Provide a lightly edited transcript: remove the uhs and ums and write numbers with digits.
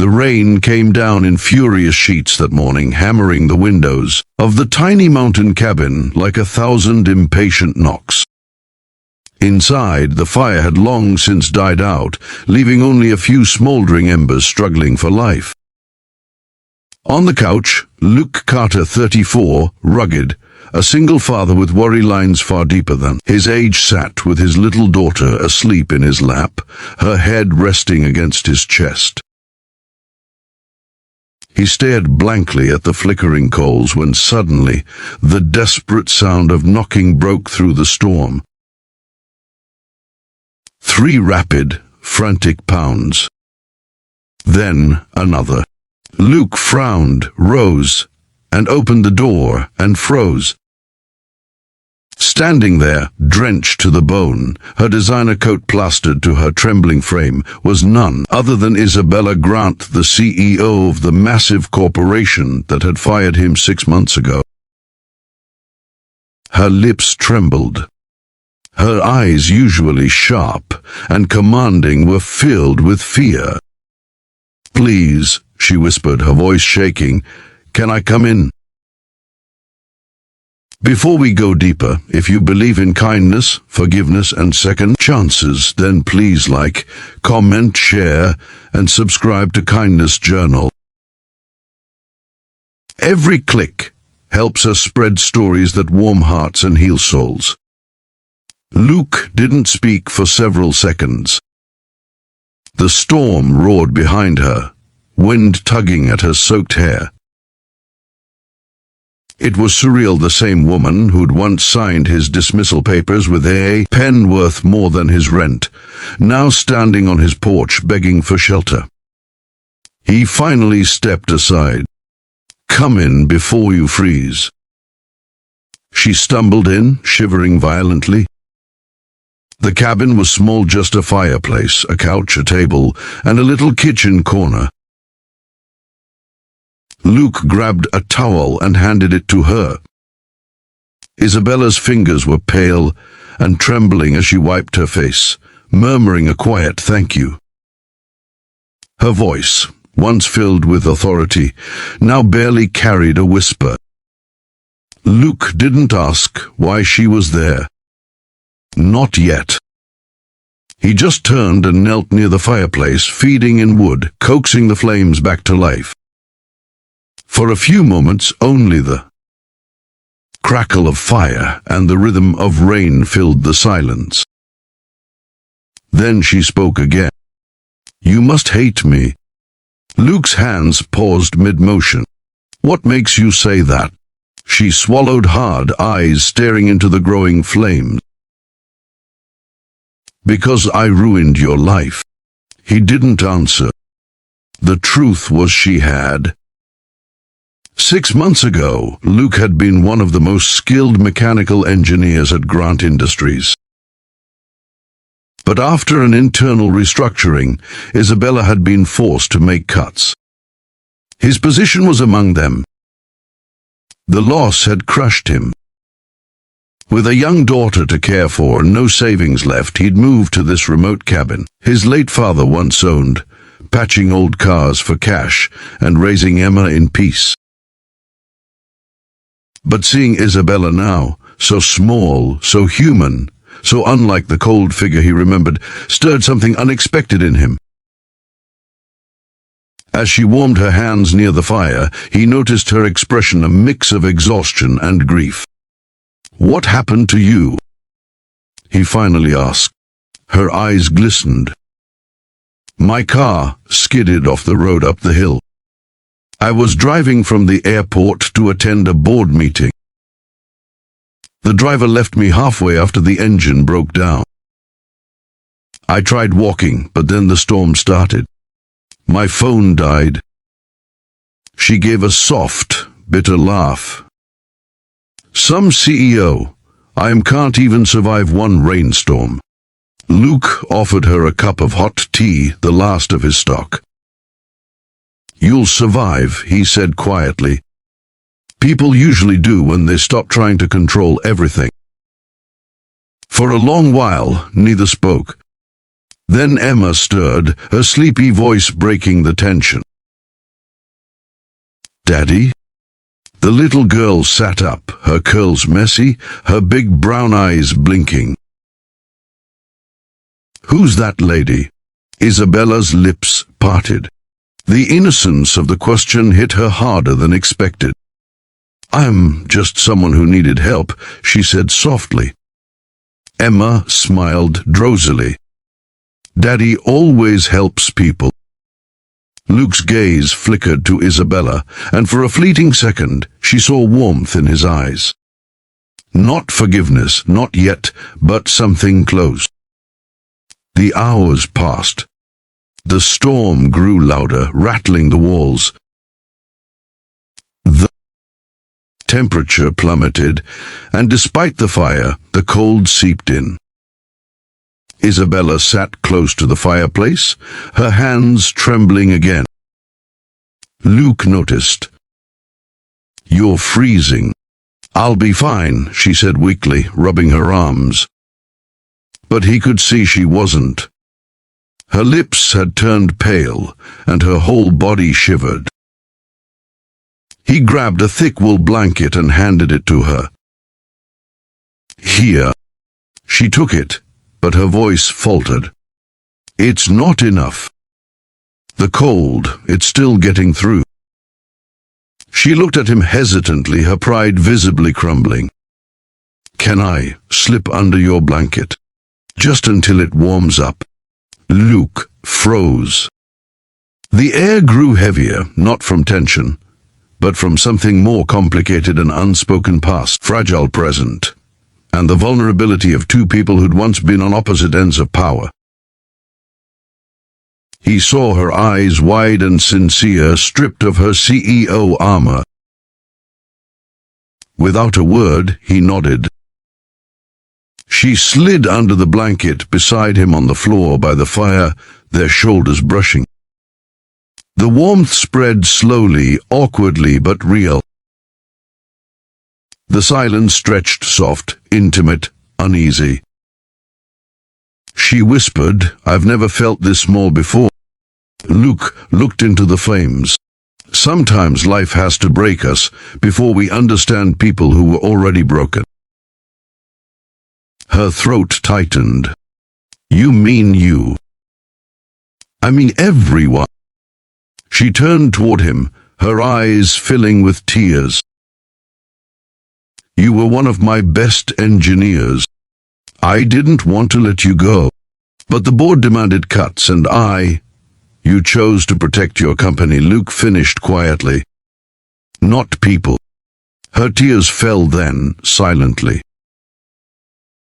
The rain came down in furious sheets that morning, hammering the windows of the tiny mountain cabin like 1,000 impatient knocks. Inside, the fire had long since died out, leaving only a few smoldering embers struggling for life. On the couch, Luke Carter, 34, rugged, a single father with worry lines far deeper than his age, sat with his little daughter asleep in his lap, her head resting against his chest. He stared blankly at the flickering coals when suddenly the desperate sound of knocking broke through the storm. 3 rapid, frantic pounds. Then another. Luke frowned, rose, and opened the door and froze. Standing there, drenched to the bone, her designer coat plastered to her trembling frame, was none other than Isabella Grant, the CEO of the massive corporation that had fired him 6 months ago. Her lips trembled. Her eyes, usually sharp and commanding, were filled with fear. "Please," she whispered, her voice shaking, "can I come in?" "Before we go deeper, if you believe in kindness, forgiveness, and second chances, then please like, comment, share, and subscribe to Kindness Journal. Every click helps us spread stories that warm hearts and heal souls." Luke didn't speak for several seconds. The storm roared behind her, wind tugging at her soaked hair. It was surreal. The same woman who'd once signed his dismissal papers with a pen worth more than his rent, now standing on his porch begging for shelter. He finally stepped aside. "Come in before you freeze." She stumbled in, shivering violently. The cabin was small, just a fireplace, a couch, a table, and a little kitchen corner. Luke grabbed a towel and handed it to her. Isabella's fingers were pale and trembling as she wiped her face, murmuring a quiet "thank you." Her voice, once filled with authority, now barely carried a whisper. Luke didn't ask why she was there. Not yet. He just turned and knelt near the fireplace, feeding in wood, coaxing the flames back to life. For a few moments, only the crackle of fire and the rhythm of rain filled the silence. Then she spoke again. "You must hate me." Luke's hands paused mid-motion. "What makes you say that?" She swallowed hard, eyes staring into the growing flames. "Because I ruined your life." He didn't answer. The truth was she had. 6 months ago, Luke had been one of the most skilled mechanical engineers at Grant Industries. But after an internal restructuring, Isabella had been forced to make cuts. His position was among them. The loss had crushed him. With a young daughter to care for and no savings left, he'd moved to this remote cabin his late father once owned, patching old cars for cash and raising Emma in peace. But seeing Isabella now, so small, so human, so unlike the cold figure he remembered, stirred something unexpected in him. As she warmed her hands near the fire, he noticed her expression, a mix of exhaustion and grief. "What happened to you?" he finally asked. Her eyes glistened. "My car skidded off the road up the hill. I was driving from the airport to attend a board meeting. The driver left me halfway after the engine broke down. I tried walking, but then the storm started. My phone died." She gave a soft, bitter laugh. "Some CEO, I can't even survive one rainstorm." Luke offered her a cup of hot tea, the last of his stock. "You'll survive," he said quietly. "People usually do when they stop trying to control everything." For a long while, neither spoke. Then Emma stirred, her sleepy voice breaking the tension. Daddy? The little girl sat up, her curls messy, her big brown eyes blinking. Who's that lady? Isabella's lips parted. The innocence of the question hit her harder than expected. I'm just someone who needed help, she said softly. Emma smiled drowsily. Daddy always helps people. Luke's gaze flickered to Isabella, and for a fleeting second she saw warmth in his eyes. Not forgiveness, not yet, but something close. The hours passed. The storm grew louder, rattling the walls. The temperature plummeted, and despite the fire, the cold seeped in. Isabella sat close to the fireplace, her hands trembling again. Luke noticed. You're freezing. I'll be fine, she said weakly, rubbing her arms. But he could see she wasn't. Her lips had turned pale, and her whole body shivered. He grabbed a thick wool blanket and handed it to her. Here. She took it, but her voice faltered. It's not enough. The cold, it's still getting through. She looked at him hesitantly, her pride visibly crumbling. Can I slip under your blanket? Just until it warms up. Luke froze. The air grew heavier, not from tension, but from something more complicated, an unspoken past, fragile present, and the vulnerability of two people who'd once been on opposite ends of power. He saw her eyes wide and sincere, stripped of her CEO armor. Without a word, he nodded. She slid under the blanket beside him on the floor by the fire, their shoulders brushing. The warmth spread slowly, awkwardly, but real. The silence stretched soft, intimate, uneasy. She whispered, I've never felt this small before. Luke looked into the flames. Sometimes life has to break us before we understand people who were already broken. Her throat tightened. You mean you? I mean everyone. She turned toward him, her eyes filling with tears. You were one of my best engineers. I didn't want to let you go, but the board demanded cuts, and you chose to protect your company, Luke finished quietly. Not people. Her tears fell then, silently.